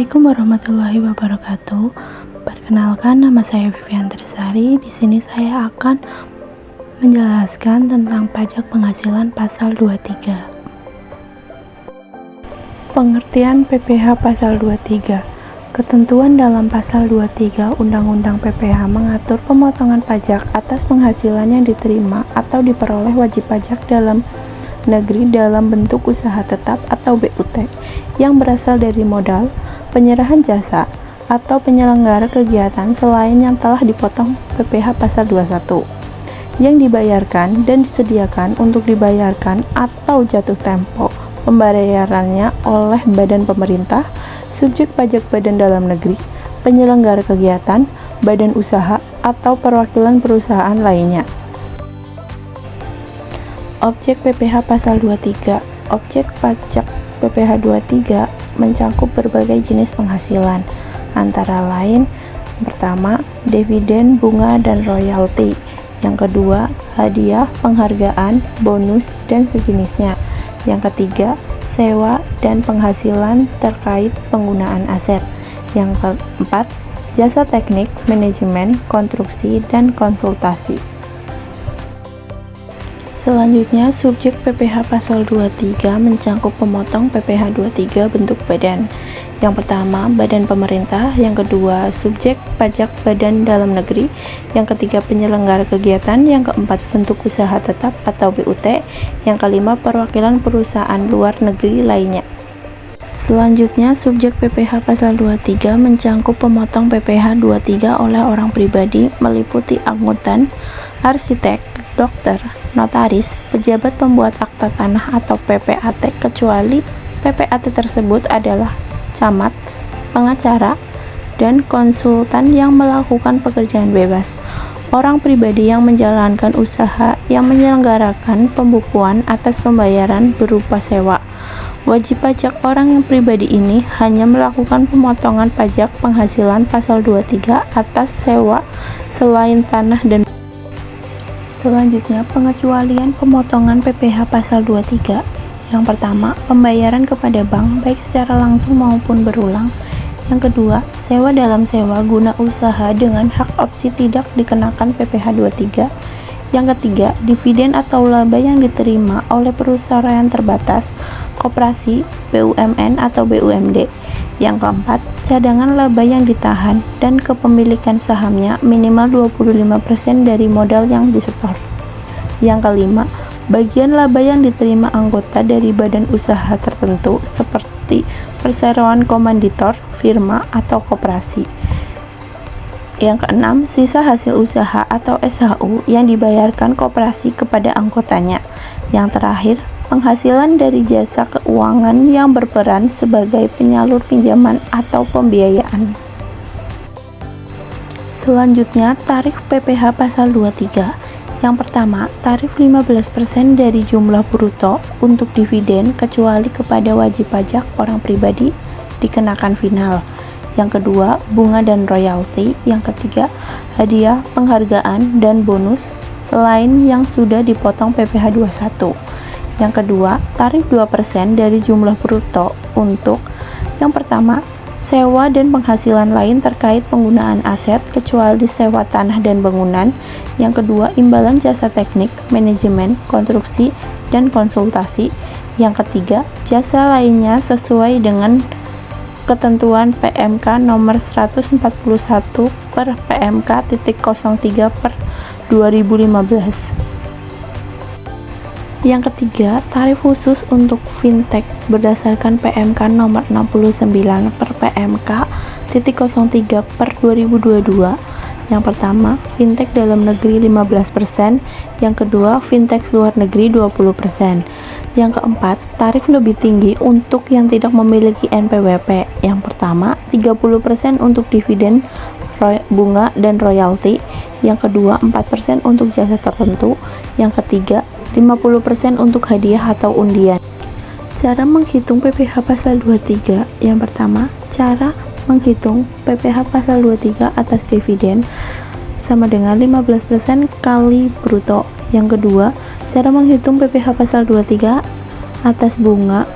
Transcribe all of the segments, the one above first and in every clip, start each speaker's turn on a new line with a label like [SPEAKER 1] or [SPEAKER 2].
[SPEAKER 1] Assalamualaikum warahmatullahi wabarakatuh. Perkenalkan, nama saya Vivian Trisari. Di sini saya akan menjelaskan tentang pajak penghasilan pasal 23. Pengertian PPh pasal 23. Ketentuan dalam pasal 23 Undang-Undang PPh mengatur pemotongan pajak atas penghasilan yang diterima atau diperoleh wajib pajak dalam negeri dalam bentuk usaha tetap atau BUT yang berasal dari modal, penyerahan jasa, atau penyelenggara kegiatan selain yang telah dipotong PPh pasal 21 yang dibayarkan dan disediakan untuk dibayarkan atau jatuh tempo pembayarannya oleh badan pemerintah, subjek pajak badan dalam negeri, penyelenggara kegiatan, badan usaha, atau perwakilan perusahaan lainnya. Objek PPh pasal 23. Objek pajak PPh 23 mencakup berbagai jenis penghasilan, antara lain: pertama, dividen, bunga, dan royalti; yang kedua, hadiah, penghargaan, bonus, dan sejenisnya; yang ketiga, sewa dan penghasilan terkait penggunaan aset; yang keempat, jasa teknik, manajemen, konstruksi, dan konsultasi. Selanjutnya, subjek PPh pasal 23 mencakup pemotong PPh 23 bentuk badan. Yang pertama, badan pemerintah; yang kedua, subjek pajak badan dalam negeri; yang ketiga, penyelenggara kegiatan; yang keempat, bentuk usaha tetap atau BUT; yang kelima, perwakilan perusahaan luar negeri lainnya. Selanjutnya, subjek PPh pasal 23 mencakup pemotong PPh 23 oleh orang pribadi meliputi akuntan, arsitek, dokter, notaris, pejabat pembuat akta tanah atau PPAT, kecuali PPAT tersebut adalah camat, pengacara, dan konsultan yang melakukan pekerjaan bebas. Orang pribadi yang menjalankan usaha yang menyelenggarakan pembukuan atas pembayaran berupa sewa. Wajib pajak orang yang pribadi ini hanya melakukan pemotongan pajak penghasilan pasal 23 atas sewa selain tanah dan. Selanjutnya, pengecualian pemotongan PPh pasal 23. Yang pertama, pembayaran kepada bank baik secara langsung maupun berulang. Yang kedua, sewa dalam sewa guna usaha dengan hak opsi tidak dikenakan PPh 23. Yang ketiga, dividen atau laba yang diterima oleh perusahaan terbatas, koperasi, BUMN atau BUMD. Yang keempat, cadangan laba yang ditahan dan kepemilikan sahamnya minimal 25% dari modal yang disetor. Yang kelima, bagian laba yang diterima anggota dari badan usaha tertentu seperti perseroan komanditor, firma, atau koperasi. Yang keenam, sisa hasil usaha atau SHU yang dibayarkan koperasi kepada anggotanya. Yang terakhir, penghasilan dari jasa keuangan yang berperan sebagai penyalur pinjaman atau pembiayaan. Selanjutnya, tarif PPh pasal 23. Yang pertama, tarif 15% dari jumlah bruto untuk dividen kecuali kepada wajib pajak orang pribadi dikenakan final. Yang kedua, bunga dan royalti. Yang ketiga, hadiah, penghargaan, dan bonus selain yang sudah dipotong PPh 21. Yang kedua, tarif 2% dari jumlah bruto untuk: yang pertama, sewa dan penghasilan lain terkait penggunaan aset kecuali sewa tanah dan bangunan; yang kedua, imbalan jasa teknik, manajemen, konstruksi, dan konsultasi; yang ketiga, jasa lainnya sesuai dengan ketentuan PMK nomor 141 per PMK.03/2015. Yang ketiga, tarif khusus untuk fintech berdasarkan PMK nomor 69 per PMK.03/2022. Yang pertama, fintech dalam negeri 15%, yang kedua, fintech luar negeri 20%. Yang keempat, tarif lebih tinggi untuk yang tidak memiliki NPWP. Yang pertama, 30% untuk dividen, bunga, dan royalti. Yang kedua, 4% untuk jasa tertentu. Yang ketiga, 50% untuk hadiah atau undian. Cara menghitung PPh pasal 23. Yang pertama, cara menghitung PPh pasal 23 atas dividen sama dengan 15% kali bruto. Yang kedua, cara menghitung PPh pasal 23 atas bunga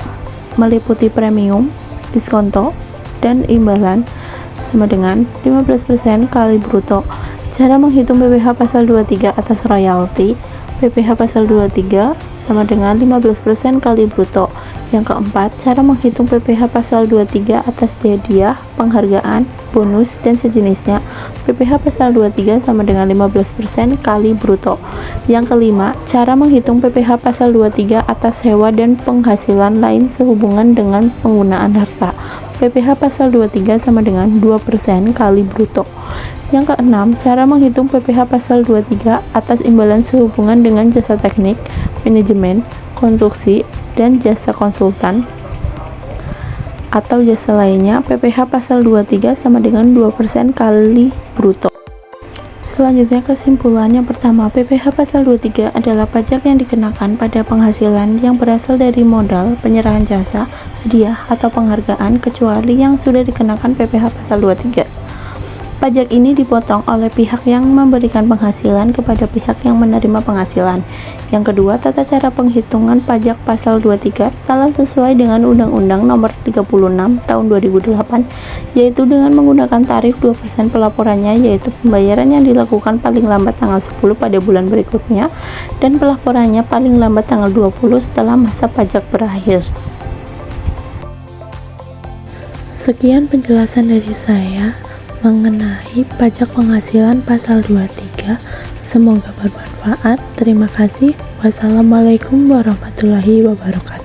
[SPEAKER 1] meliputi premium, diskonto, dan imbalan sama dengan 15% kali bruto. Cara menghitung PPh pasal 23 atas royalti. PPh pasal 23 sama dengan 15% kali bruto. Yang keempat, cara menghitung PPh pasal 23 atas hadiah, penghargaan, bonus, dan sejenisnya. PPh pasal 23 sama dengan 15% kali bruto. Yang kelima, cara menghitung PPh pasal 23 atas sewa dan penghasilan lain sehubungan dengan penggunaan harta. PPh pasal 23 sama dengan 2% kali bruto. Yang keenam, cara menghitung PPh pasal 23 atas imbalan sehubungan dengan jasa teknik, manajemen, konstruksi, dan jasa konsultan atau jasa lainnya. PPh pasal 23 sama dengan 2% kali bruto. Selanjutnya kesimpulan yang pertama, PPh pasal 23 adalah pajak yang dikenakan pada penghasilan yang berasal dari modal, penyerahan jasa, hadiah, atau penghargaan kecuali yang sudah dikenakan PPh pasal 23. Pajak ini dipotong oleh pihak yang memberikan penghasilan kepada pihak yang menerima penghasilan. Yang kedua, tata cara penghitungan pajak pasal 23 telah sesuai dengan Undang-Undang Nomor 36 Tahun 2008, yaitu dengan menggunakan tarif 2% pelaporannya, yaitu pembayaran yang dilakukan paling lambat tanggal 10 pada bulan berikutnya dan pelaporannya paling lambat tanggal 20 setelah masa pajak berakhir. Sekian penjelasan dari saya mengenai pajak penghasilan pasal 23. Semoga bermanfaat. Terima kasih. Wassalamualaikum warahmatullahi wabarakatuh.